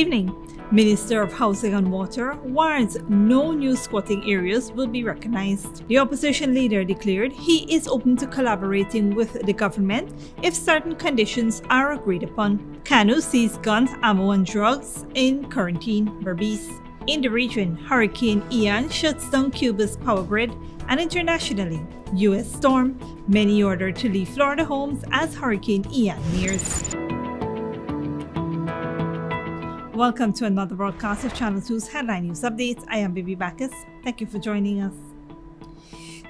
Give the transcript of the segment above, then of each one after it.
evening, Minister of Housing and Water warns no new squatting areas will be recognized. The opposition leader declared he is open to collaborating with the government if certain conditions are agreed upon. Canu seized guns, ammo and drugs in Correntyne, Berbice. In the region, Hurricane Ian shuts down Cuba's power grid, and internationally, U.S. storm, many ordered to leave Florida homes as Hurricane Ian nears. Welcome to another broadcast of Channel 2's Headline News Updates. I am Berbice. Thank you for joining us.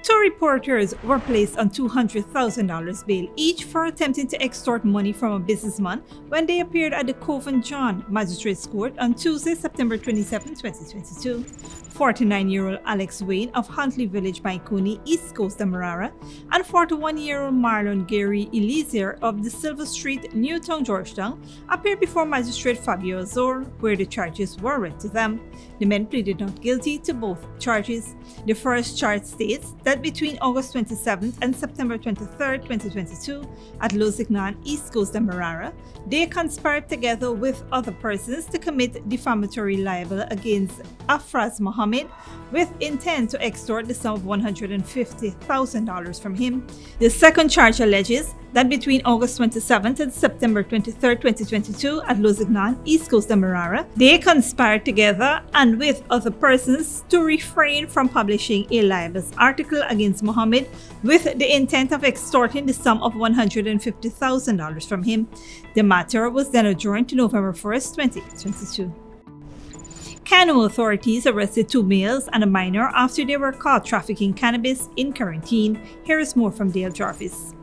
Two reporters were placed on $200,000 bail each for attempting to extort money from a businessman when they appeared at the Cove and John Magistrates Court on Tuesday, September 27, 2022. 49-year-old Alex Wayne of Huntley Village, Maikuni, East Coast, Demerara, and 41-year-old Marlon Gary Eliezer of the Silver Street, Newtown, Georgetown, appeared before Magistrate Fabio Azor, where the charges were read to them. The men pleaded not guilty to both charges. The first charge states that between August 27th and September 23rd, 2022, at Lozignan, East Coast, Demerara, they conspired together with other persons to commit defamatory libel against Afraz Mohammed with intent to extort the sum of $150,000 from him. The second charge alleges that between August 27th and September 23rd, 2022 at Lozignan, East Coast, Demerara, they conspired together and with other persons to refrain from publishing a libelous article against Mohammed with the intent of extorting the sum of $150,000 from him. The matter was then adjourned to November 1st, 2022. Canu authorities arrested two males and a minor after they were caught trafficking cannabis in Correntyne. Here is more from Dale Jarvis.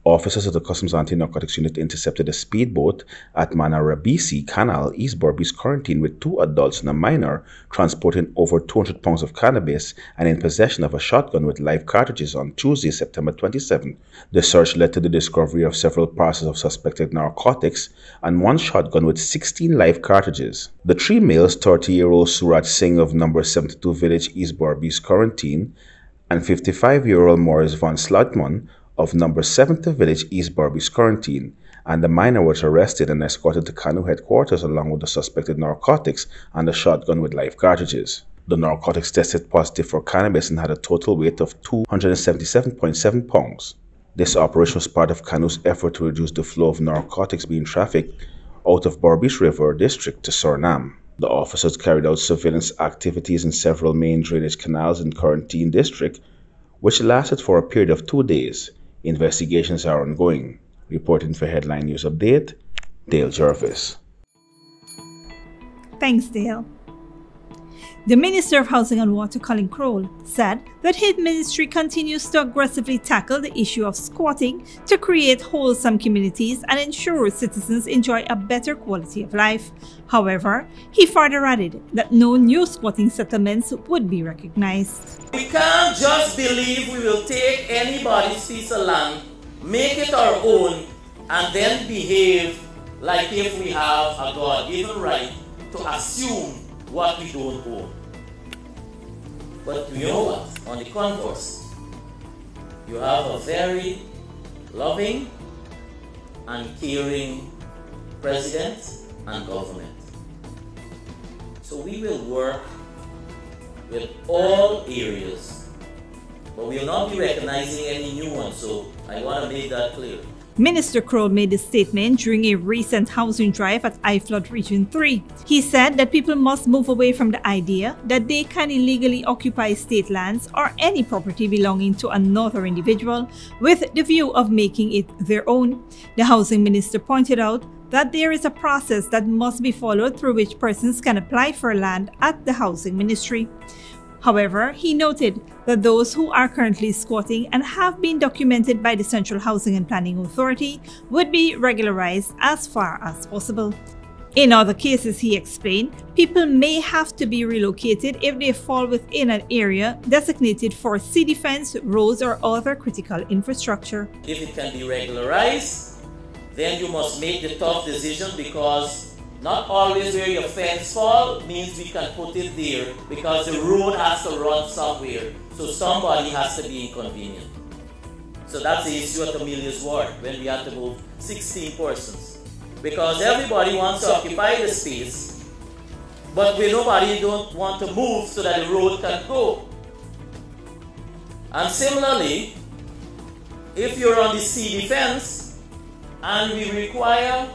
Officers of the Customs Anti-Narcotics Unit intercepted a speedboat at Berbice Canal, East Berbice, Correntyne, with two adults and a minor transporting over 200 pounds of cannabis and in possession of a shotgun with live cartridges on Tuesday, September 27. The search led to the discovery of several parcels of suspected narcotics and one shotgun with 16 live cartridges. The three males, 30-year-old Suraj Singh of number 72 Village, East Berbice, Correntyne, and 55-year-old Maurice Van Slotman of number 70 Village, East Berbice, Correntyne, and the minor was arrested and escorted to Canu headquarters along with the suspected narcotics and a shotgun with live cartridges. The narcotics tested positive for cannabis and had a total weight of 277.7 pounds. This operation was part of Canu's effort to reduce the flow of narcotics being trafficked out of Berbice River District to Suriname. The officers carried out surveillance activities in several main drainage canals in Correntyne District, which lasted for a period of 2 days. Investigations are ongoing. Reporting for Headline News Update, Dale Jarvis. Thanks, Dale. The Minister of Housing and Water, Colin Crowell, said that his ministry continues to aggressively tackle the issue of squatting to create wholesome communities and ensure citizens enjoy a better quality of life. However, he further added that no new squatting settlements would be recognized. We can't just believe we will take anybody's piece of land, make it our own, and then behave like if we have a God-given right to assume what we don't own. But you know what? On the converse, you have a very loving and caring president and government. So we will work with all areas, but we will not be recognizing any new ones, so I want to make that clear. Minister Crowell made this statement during a recent housing drive at iFlood Region 3. He said that people must move away from the idea that they can illegally occupy state lands or any property belonging to another individual with the view of making it their own. The housing minister pointed out that there is a process that must be followed through which persons can apply for land at the housing ministry. However, he noted that those who are currently squatting and have been documented by the Central Housing and Planning Authority would be regularized as far as possible. In other cases, he explained, people may have to be relocated if they fall within an area designated for sea defense, roads, or other critical infrastructure. If it can be regularized, then you must make the tough decision, because not always where your fence fall means we can put it there, because the road has to run somewhere, so somebody has to be inconvenient. So that's the issue at Amelia's Ward when we had to move 16 persons. because everybody wants to occupy the space, but nobody don't want to move so that the road can go. And similarly, if you're on the sea defense and we require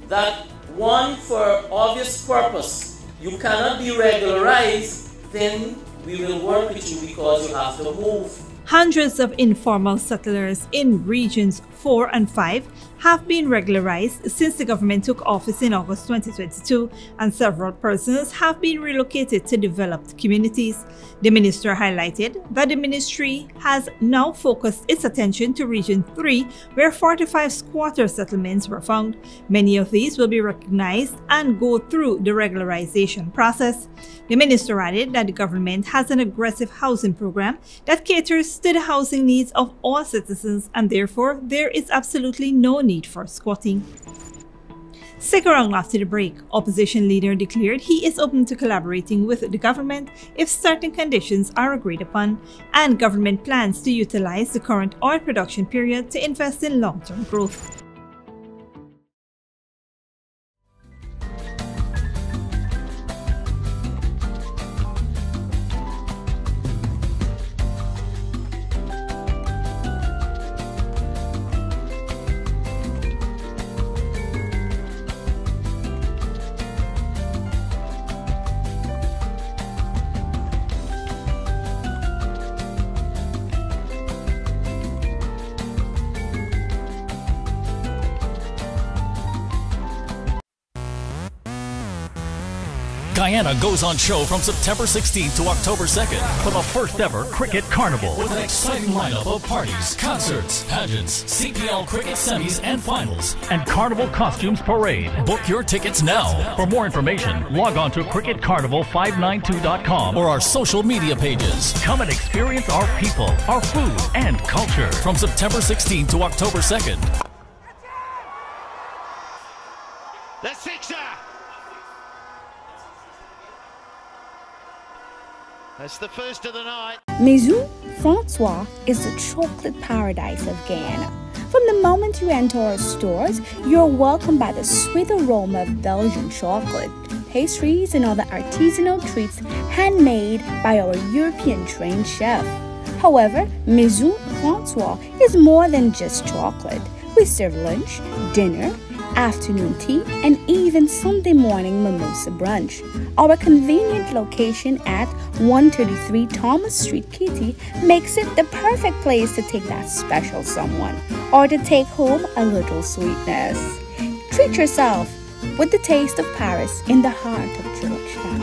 that one for obvious purpose, you cannot be regularized, then we will work with you because you have to move. Hundreds of informal settlers in regions 4 and 5 have been regularized since the government took office in August 2022, and several persons have been relocated to developed communities. The minister highlighted that the ministry has now focused its attention to Region 3, where 45 squatter settlements were found. Many of these will be recognized and go through the regularization process. The minister added that the government has an aggressive housing program that caters to the housing needs of all citizens, and therefore there is absolutely no need for squatting. Stick around after the break. Opposition leader declared he is open to collaborating with the government if certain conditions are agreed upon, and government plans to utilize the current oil production period to invest in long-term growth. Guyana goes on show from September 16th to October 2nd for the first ever Cricket Carnival with an exciting lineup of parties, concerts, pageants, CPL cricket semis and finals, and Carnival Costumes Parade. Book your tickets now. For more information, log on to cricketcarnival592.com or our social media pages. Come and experience our people, our food, and culture from September 16th to October 2nd. The sixer! That's the first of the night. Maison Francois is the chocolate paradise of Guyana. From the moment you enter our stores, you're welcomed by the sweet aroma of Belgian chocolate, pastries, and other artisanal treats handmade by our European-trained chef. However, Maison Francois is more than just chocolate. We serve lunch, dinner, afternoon tea, and even Sunday morning mimosa brunch. Our convenient location at 133 Thomas Street, Kitty, makes it the perfect place to take that special someone or to take home a little sweetness. Treat yourself with the taste of Paris in the heart of Georgetown.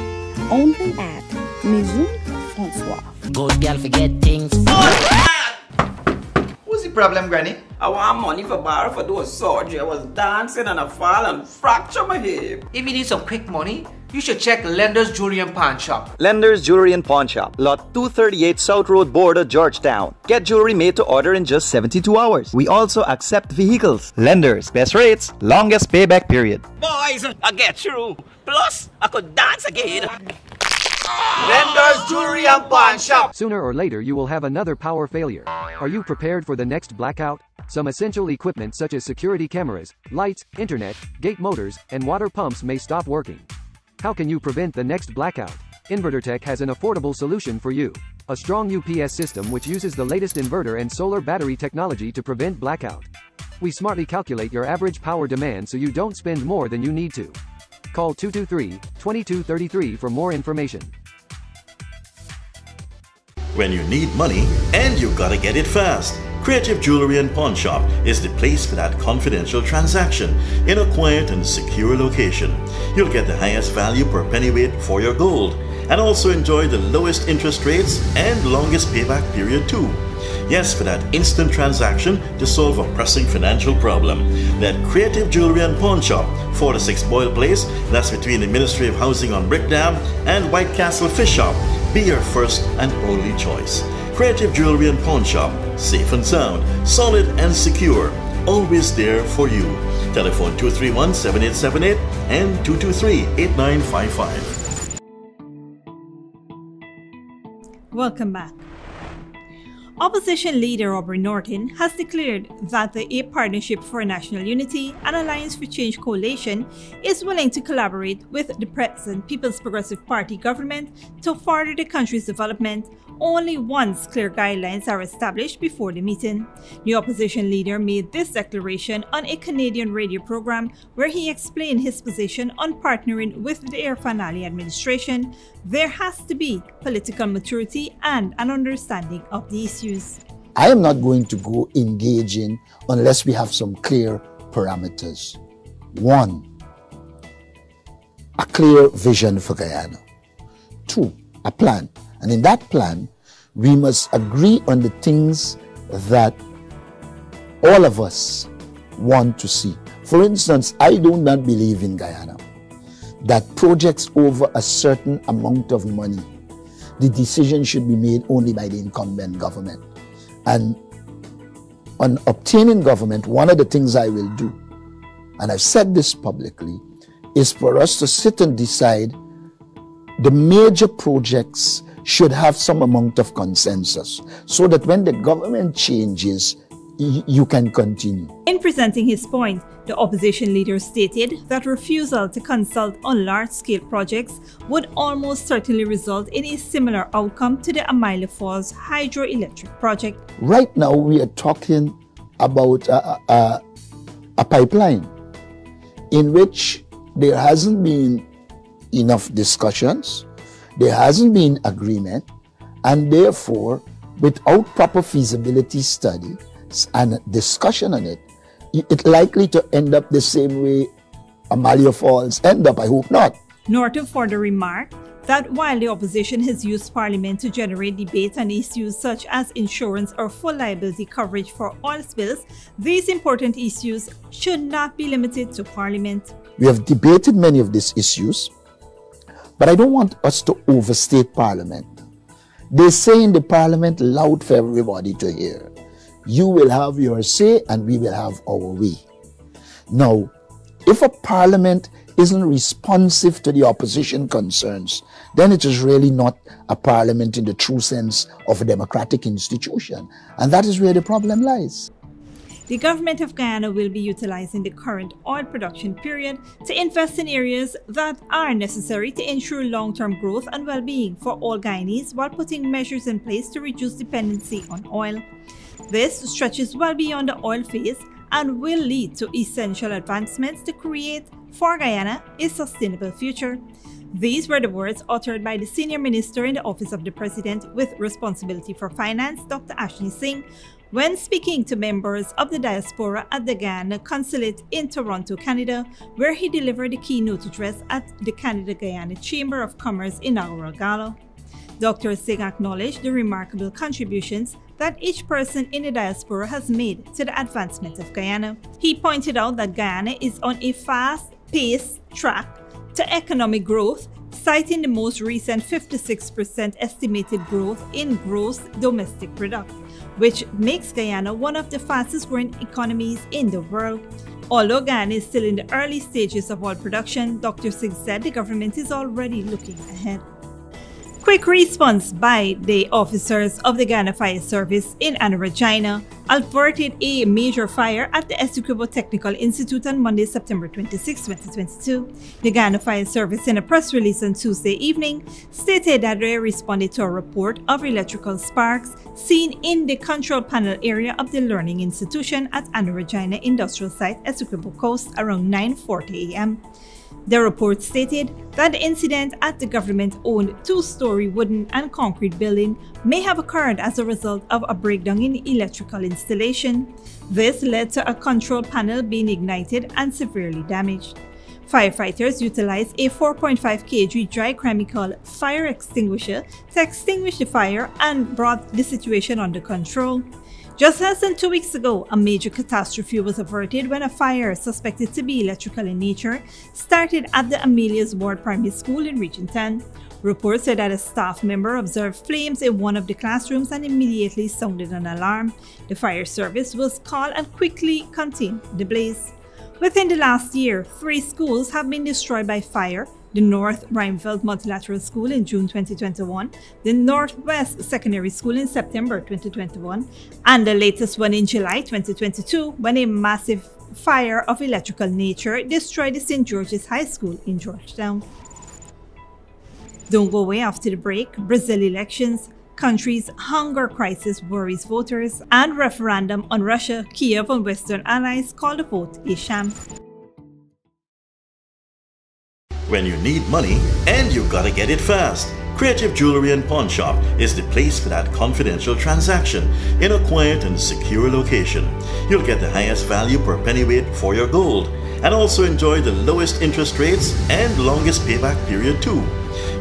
Only at Maison Francois. Good girl forget things. What's the problem, Granny? I want money for borrow for those surgery. I was dancing and I fall and fracture my hip. If you need some quick money, you should check Lender's Jewelry and Pawn Shop. Lender's Jewelry and Pawn Shop, Lot 238 South Road Border, Georgetown. Get jewelry made to order in just 72 hours. We also accept vehicles. Lender's, best rates, longest payback period. Boys, I get through. Plus, I could dance again. Lender's Jewelry and Pawn Shop. Sooner or later you will have another power failure. Are you prepared for the next blackout? Some essential equipment such as security cameras, lights, internet, gate motors, and water pumps may stop working. How can you prevent the next blackout? InverterTech has an affordable solution for you. A strong UPS system which uses the latest inverter and solar battery technology to prevent blackout. We smartly calculate your average power demand so you don't spend more than you need to. Call 223-2233 for more information. When you need money and you gotta get it fast, Creative Jewelry and Pawn Shop is the place for that confidential transaction in a quiet and secure location. You'll get the highest value per pennyweight for your gold and also enjoy the lowest interest rates and longest payback period too. Yes, for that instant transaction to solve a pressing financial problem. That Creative Jewelry and Pawn Shop, 46 Boyle Place, that's between the Ministry of Housing on Brick Dam and White Castle Fish Shop, be your first and only choice. Creative Jewelry and Pawn Shop, safe and sound, solid and secure, always there for you. Telephone 231-7878 and 223-8955. Welcome back. Opposition leader Aubrey Norton has declared that the A Partnership for National Unity and Alliance for Change coalition is willing to collaborate with the present People's Progressive Party government to further the country's development only once clear guidelines are established before the meeting. The opposition leader made this declaration on a Canadian radio program where he explained his position on partnering with the Irfaan Ali administration. There has to be political maturity and an understanding of the issues. I am not going to go engaging unless we have some clear parameters. One, a clear vision for Guyana. Two, a plan. And in that plan, we must agree on the things that all of us want to see. For instance, I do not believe in Guyana that projects over a certain amount of money, the decision should be made only by the incumbent government. And on obtaining government, one of the things I will do, and I've said this publicly, is for us to sit and decide the major projects should have some amount of consensus so that when the government changes, you can continue. In presenting his point, the opposition leader stated that refusal to consult on large-scale projects would almost certainly result in a similar outcome to the Amelia Falls hydroelectric project. Right now, we are talking about a pipeline in which there hasn't been enough discussions, there hasn't been agreement, and therefore, without proper feasibility study and discussion on it, it's likely to end up the same way Amelia Falls end up. I hope not. Norton further remarked that while the opposition has used Parliament to generate debate on issues such as insurance or full liability coverage for oil spills, these important issues should not be limited to Parliament. We have debated many of these issues, but I don't want us to overstate Parliament. They say in the Parliament loud for everybody to hear. You will have your say and we will have our way. Now, if a Parliament isn't responsive to the opposition concerns, then it is really not a Parliament in the true sense of a democratic institution. And that is where the problem lies. The government of Guyana will be utilizing the current oil production period to invest in areas that are necessary to ensure long-term growth and well-being for all Guyanese while putting measures in place to reduce dependency on oil. This stretches well beyond the oil phase and will lead to essential advancements to create for Guyana a sustainable future. These were the words uttered by the Senior Minister in the Office of the President with responsibility for finance, Dr. Ashley Singh, when speaking to members of the diaspora at the Guyana Consulate in Toronto, Canada, where he delivered the keynote address at the Canada-Guyana Chamber of Commerce inaugural gala. Dr. Singh acknowledged the remarkable contributions that each person in the diaspora has made to the advancement of Guyana. He pointed out that Guyana is on a fast-paced track to economic growth, citing the most recent 56% estimated growth in gross domestic product, which makes Guyana one of the fastest growing economies in the world. Although Guyana is still in the early stages of oil production, Dr. Singh said the government is already looking ahead. Quick response by the officers of the Guyana Fire Service in Anna Regina averted a major fire at the Essequibo Technical Institute on Monday, September 26, 2022. The Guyana Fire Service, in a press release on Tuesday evening, stated that they responded to a report of electrical sparks seen in the control panel area of the learning institution at Anna Regina Industrial Site, Essequibo Coast, around 9:40 a.m. The report stated that the incident at the government-owned two-story wooden and concrete building may have occurred as a result of a breakdown in electrical installation. This led to a control panel being ignited and severely damaged. Firefighters utilized a 4.5 kg dry chemical fire extinguisher to extinguish the fire and brought the situation under control. Just less than 2 weeks ago, a major catastrophe was averted when a fire suspected to be electrical in nature started at the Amelia's Ward Primary School in Region 10. Reports said that a staff member observed flames in one of the classrooms and immediately sounded an alarm. The fire service was called and quickly contained the blaze. Within the last year, 3 schools have been destroyed by fire, the North Rheinfeld Multilateral School in June 2021, the Northwest Secondary School in September 2021, and the latest one in July 2022 when a massive fire of electrical nature destroyed the St. George's High School in Georgetown. Don't go away after the break. Brazil elections, country's hunger crisis worries voters, and referendum on Russia, Kiev and Western allies call the vote a sham. When you need money and you gotta get it fast, Creative Jewelry and Pawn Shop is the place for that confidential transaction in a quiet and secure location. You'll get the highest value per pennyweight for your gold and also enjoy the lowest interest rates and longest payback period too.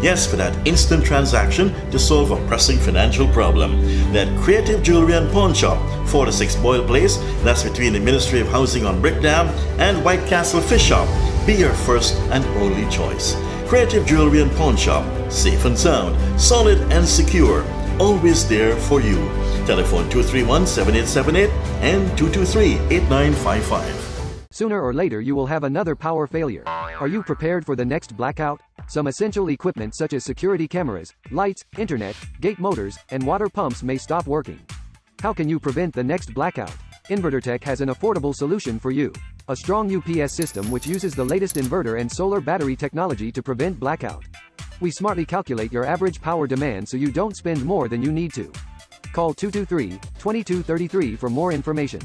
Yes, for that instant transaction to solve a pressing financial problem. That Creative Jewelry and Pawn Shop, 46 Boyle Place, that's between the Ministry of Housing on Brick Dam and White Castle Fish Shop. Be your first and only choice. Creative Jewelry and Pawn Shop, safe and sound, solid and secure, always there for you. Telephone 231-7878 and 223-8955. Sooner or later you will have another power failure. Are you prepared for the next blackout? Some essential equipment such as security cameras, lights, internet, gate motors, and water pumps may stop working. How can you prevent the next blackout? InverterTech has an affordable solution for you. A strong UPS system which uses the latest inverter and solar battery technology to prevent blackout. We smartly calculate your average power demand so you don't spend more than you need to. Call 223-2233 for more information.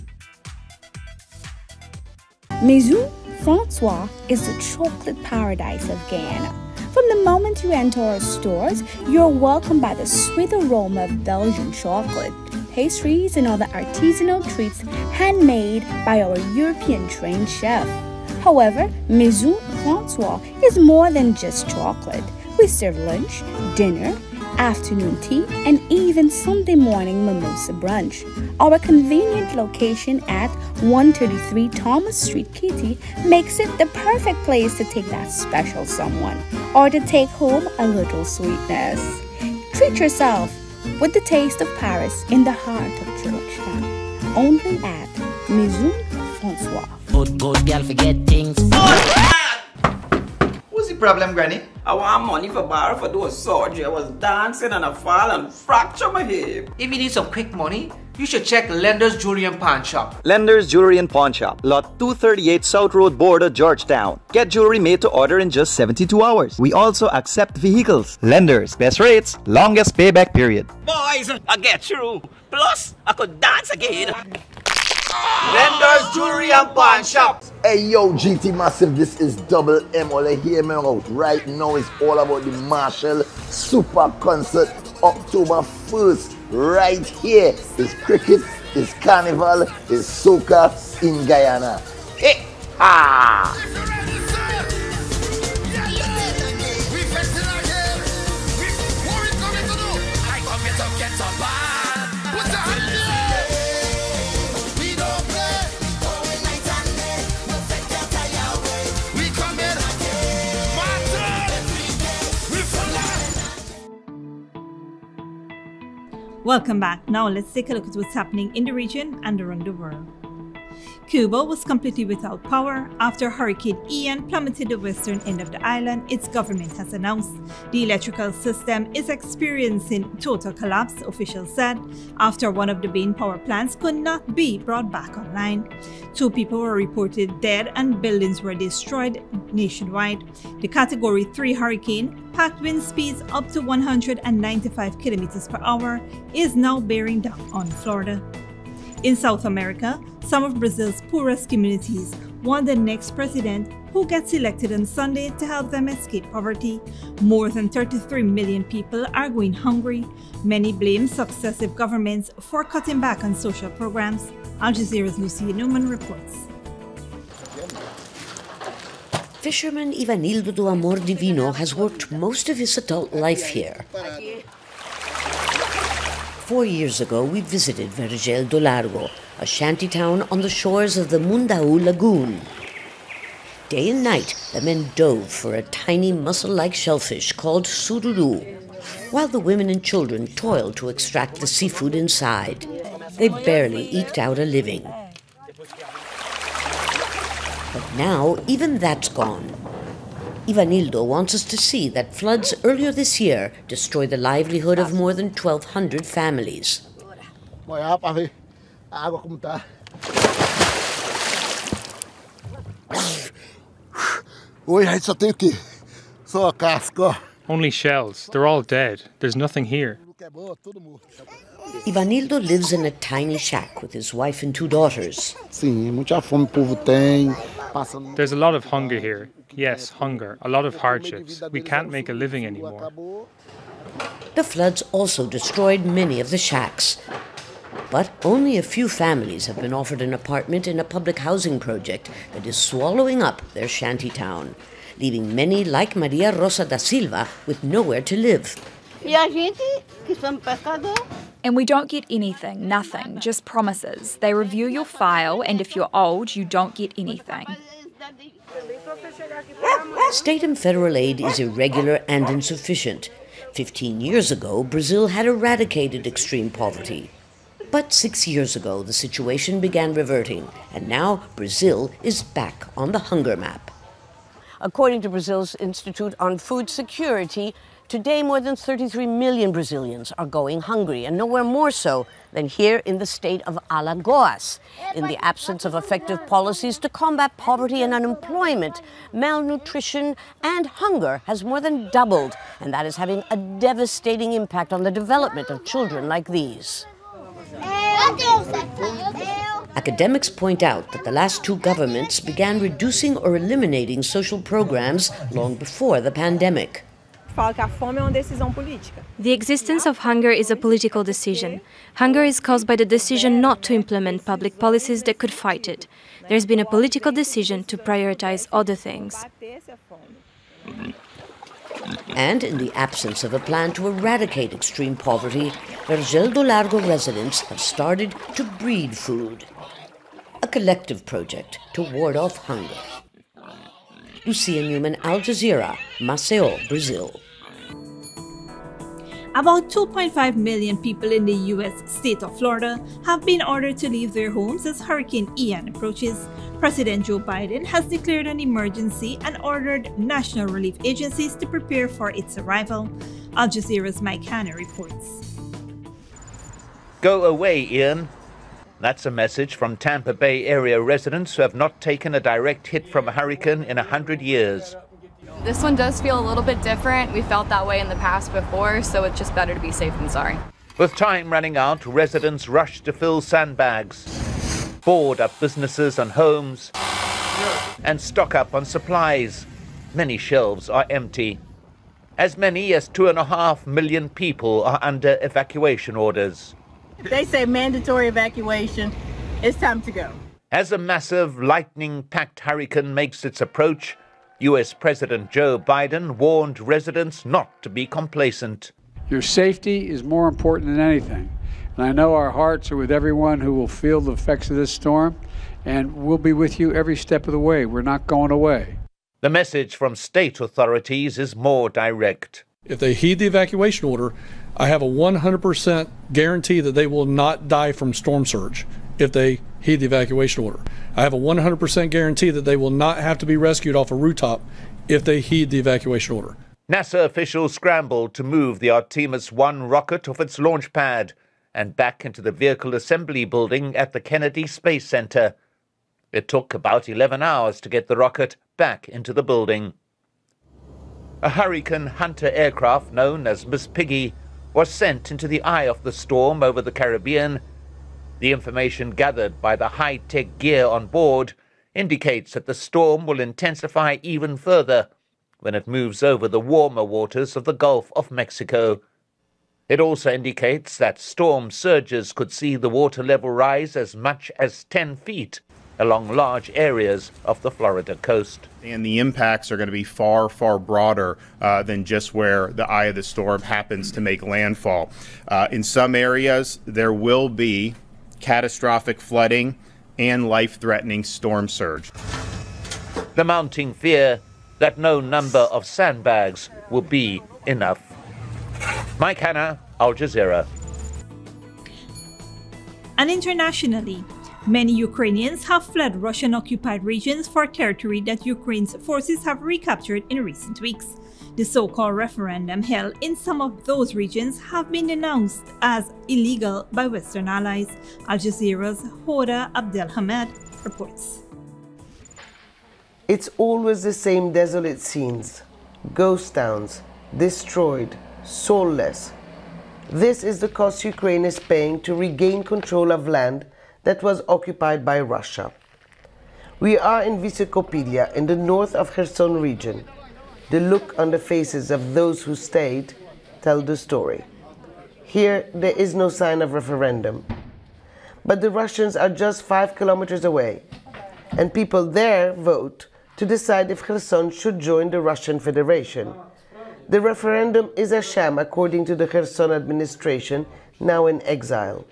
Maison Francois is the chocolate paradise of Guyana. From the moment you enter our stores, you're welcomed by the sweet aroma of Belgian chocolate, pastries, and other artisanal treats handmade by our European-trained chef. However, Maison Francois is more than just chocolate. We serve lunch, dinner, afternoon tea, and even Sunday morning mimosa brunch. Our convenient location at 133 Thomas Street, Kitty, makes it the perfect place to take that special someone or to take home a little sweetness. Treat yourself with the taste of Paris in the heart of Georgetown. Only at Maison Francois. Good girl forget things. What's the problem, Granny? I want money for borrow for those surgery. I was dancing and I fall and fracture my hip. If you need some quick money, you should check Lender's Jewelry and Pawn Shop. Lender's Jewelry and Pawn Shop, Lot 238 South Road Border, Georgetown. Get jewelry made to order in just 72 hours. We also accept vehicles. Lenders, best rates, longest payback period. Boys, I get through. Plus, I could dance again. Lender's Jewelry and Pawn Shop. Hey yo, GT Massive, this is Double M. All I hear me out right now is all about the Marshall Super Concert October 1st. Right here is cricket, is carnival, is soca in Guyana. Hey, ha! Welcome back. Now let's take a look at what's happening in the region and around the world. Cuba was completely without power after Hurricane Ian plummeted the western end of the island, its government has announced. The electrical system is experiencing total collapse, officials said, after one of the main power plants could not be brought back online. 2 people were reported dead and buildings were destroyed nationwide. The Category 3 hurricane, packed wind speeds up to 195 kilometers per hour, is now bearing down on Florida. In South America, some of Brazil's poorest communities want the next president who gets elected on Sunday to help them escape poverty. More than 33 million people are going hungry. Many blame successive governments for cutting back on social programs. Al Jazeera's Lucia Newman reports. Fisherman Ivanildo do Amor Divino has worked most of his adult life here. 4 years ago, we visited Vergel do Largo, a shanty town on the shores of the Mundau Lagoon. Day and night, the men dove for a tiny mussel-like shellfish called sururu, while the women and children toiled to extract the seafood inside. They barely eked out a living. But now, even that's gone. Ivanildo wants us to see that floods earlier this year destroyed the livelihood of more than 1,200 families. Only shells. They're all dead. There's nothing here. Ivanildo lives in a tiny shack with his wife and 2 daughters. There's a lot of hunger here. Yes, hunger. A lot of hardships. We can't make a living anymore. The floods also destroyed many of the shacks. But only a few families have been offered an apartment in a public housing project that is swallowing up their shanty town, leaving many like Maria Rosa da Silva with nowhere to live. And we don't get anything, nothing, just promises. They review your file, and if you're old, you don't get anything. State and federal aid is irregular and insufficient. 15 years ago, Brazil had eradicated extreme poverty. But 6 years ago, the situation began reverting, and now Brazil is back on the hunger map. According to Brazil's Institute on Food Security, today more than 33 million Brazilians are going hungry, and nowhere more so than here in the state of Alagoas. In the absence of effective policies to combat poverty and unemployment, malnutrition and hunger has more than doubled, and that is having a devastating impact on the development of children like these. Academics point out that the last 2 governments began reducing or eliminating social programs long before the pandemic. The existence of hunger is a political decision. Hunger is caused by the decision not to implement public policies that could fight it. There's been a political decision to prioritize other things. And in the absence of a plan to eradicate extreme poverty, Vergel do Largo residents have started to breed food. A collective project to ward off hunger. Lucia Newman, Al Jazeera, Maceió, Brazil. About 2.5 million people in the U.S. state of Florida have been ordered to leave their homes as Hurricane Ian approaches. President Joe Biden has declared an emergency and ordered national relief agencies to prepare for its arrival. Al Jazeera's Canu reports. Go away, Ian. That's a message from Tampa Bay area residents who have not taken a direct hit from a hurricane in 100 years. This one does feel a little bit different. We felt that way in the past before, so it's just better to be safe than sorry. With time running out, residents rush to fill sandbags, board up businesses and homes, and stock up on supplies. Many shelves are empty. As many as 2.5 million people are under evacuation orders. They say mandatory evacuation. It's time to go. As a massive, lightning-packed hurricane makes its approach, U.S. President Joe Biden warned residents not to be complacent. Your safety is more important than anything. And I know our hearts are with everyone who will feel the effects of this storm, and we'll be with you every step of the way. We're not going away. The message from state authorities is more direct. If they heed the evacuation order, I have a 100% guarantee that they will not die from storm surge if they heed the evacuation order. I have a 100% guarantee that they will not have to be rescued off a rooftop if they heed the evacuation order. NASA officials scrambled to move the Artemis 1 rocket off its launch pad and back into the vehicle assembly building at the Kennedy Space Center. It took about 11 hours to get the rocket back into the building. A Hurricane Hunter aircraft known as Miss Piggy was sent into the eye of the storm over the Caribbean. The information gathered by the high-tech gear on board indicates that the storm will intensify even further when it moves over the warmer waters of the Gulf of Mexico. It also indicates that storm surges could see the water level rise as much as 10 feet along large areas of the Florida coast. And the impacts are going to be far, far broader than just where the eye of the storm happens to make landfall. In some areas, there will be catastrophic flooding and life-threatening storm surge. The mounting fear that no number of sandbags will be enough. Mike Hanna, Al Jazeera. And internationally, Many Ukrainians have fled Russian-occupied regions for territory that Ukraine's forces have recaptured in recent weeks. The so-called referendum held in some of those regions have been denounced as illegal by Western allies. Al Jazeera's Hoda Abdelhamed reports. It's always the same desolate scenes. Ghost towns, destroyed, soulless. This is the cost Ukraine is paying to regain control of land that was occupied by Russia. We are in Vysokopedia in the north of Kherson region. The look on the faces of those who stayed tell the story. Here there is no sign of referendum. But the Russians are just 5 kilometers away, and people there vote to decide if Kherson should join the Russian Federation. The referendum is a sham according to the Kherson administration, now in exile.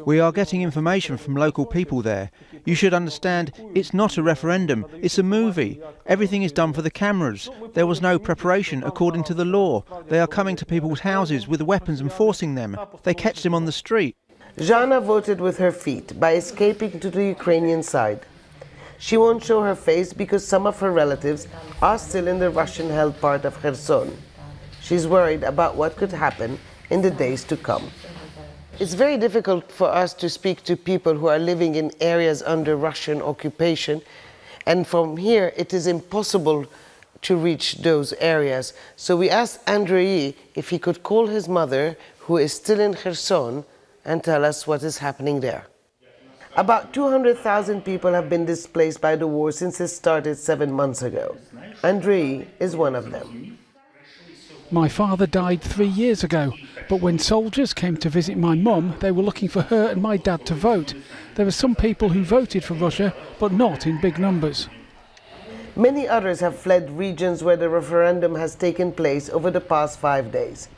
We are getting information from local people there. You should understand, it's not a referendum, it's a movie. Everything is done for the cameras. There was no preparation according to the law. They are coming to people's houses with weapons and forcing them. They catch them on the street. Zhana voted with her feet by escaping to the Ukrainian side. She won't show her face because some of her relatives are still in the Russian-held part of Kherson. She's worried about what could happen in the days to come. It's very difficult for us to speak to people who are living in areas under Russian occupation, and from here it is impossible to reach those areas. So we asked Andrei if he could call his mother, who is still in Kherson, and tell us what is happening there. About 200,000 people have been displaced by the war since it started 7 months ago. Andrei is one of them. My father died 3 years ago, but when soldiers came to visit my mum, they were looking for her and my dad to vote. There are some people who voted for Russia, but not in big numbers. Many others have fled regions where the referendum has taken place over the past 5 days.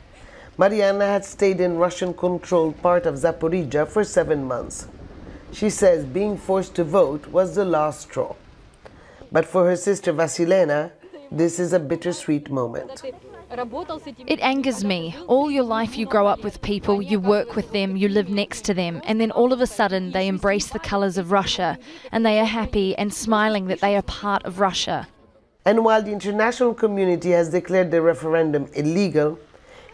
Mariana had stayed in Russian-controlled part of Zaporizhia for 7 months. She says being forced to vote was the last straw. But for her sister Vasilena, this is a bittersweet moment. It angers me. All your life you grow up with people, you work with them, you live next to them, and then all of a sudden they embrace the colours of Russia, and they are happy and smiling that they are part of Russia. And while the international community has declared the referendum illegal,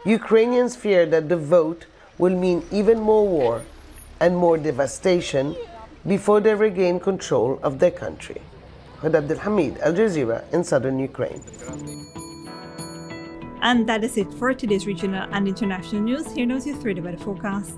Ukrainians fear that the vote will mean even more war and more devastation before they regain control of their country. Hoda Abdelhamid, Al Jazeera in southern Ukraine. And that is it for today's regional and international news. Here now is your 3-day weather forecast.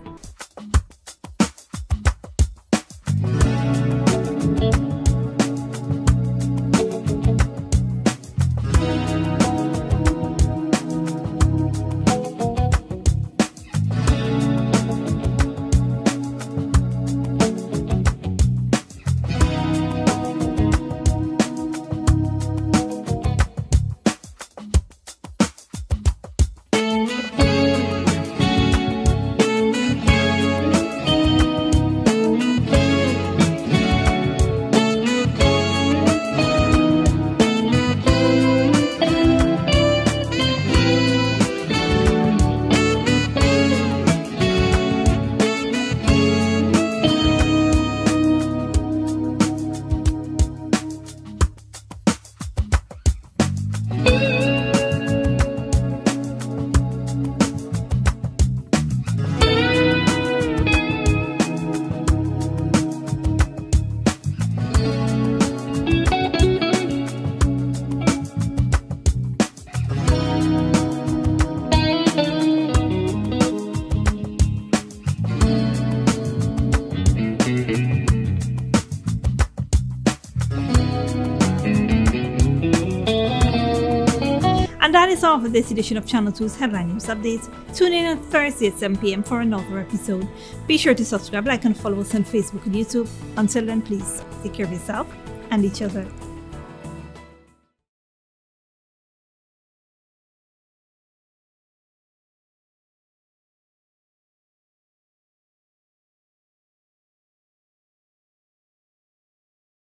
And that is all for this edition of Channel 2's Headline News Updates. Tune in on Thursday at 7 p.m. for another episode. Be sure to subscribe, like and follow us on Facebook and YouTube. Until then, please take care of yourself and each other.